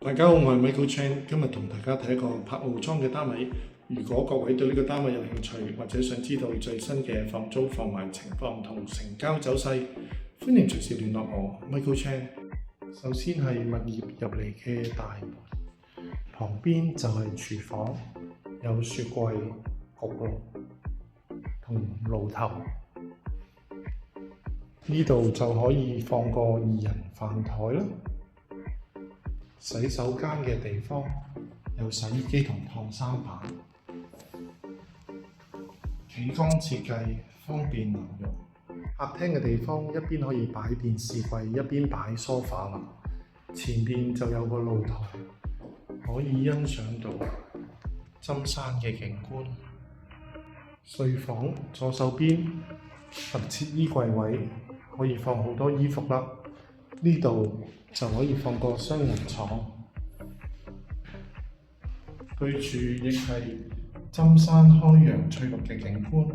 大家好，我係 Michael Chan，今日同大家睇一個柏傲莊嘅單位。如果各位對呢個單位有興趣，或者想知道最新嘅放租放賣情況同成交走勢，歡迎隨時聯絡我 Michael Chan。首先係物業入嚟嘅大門，旁邊就係廚房，有雪櫃、焗爐同爐頭。呢度就可以放個2人飯台啦。洗手間嘅地方有洗衣機同燙衫板，企缸設計方便流用。客廳嘅地方一邊可以擺電視櫃，一邊擺梳化啦。前邊就有個露台，可以欣賞到針山嘅景觀。睡房左手邊特設衣櫃位，可以放好多衣服啦。呢度就可以放個雙人床，對住亦係針山開陽翠綠嘅景觀。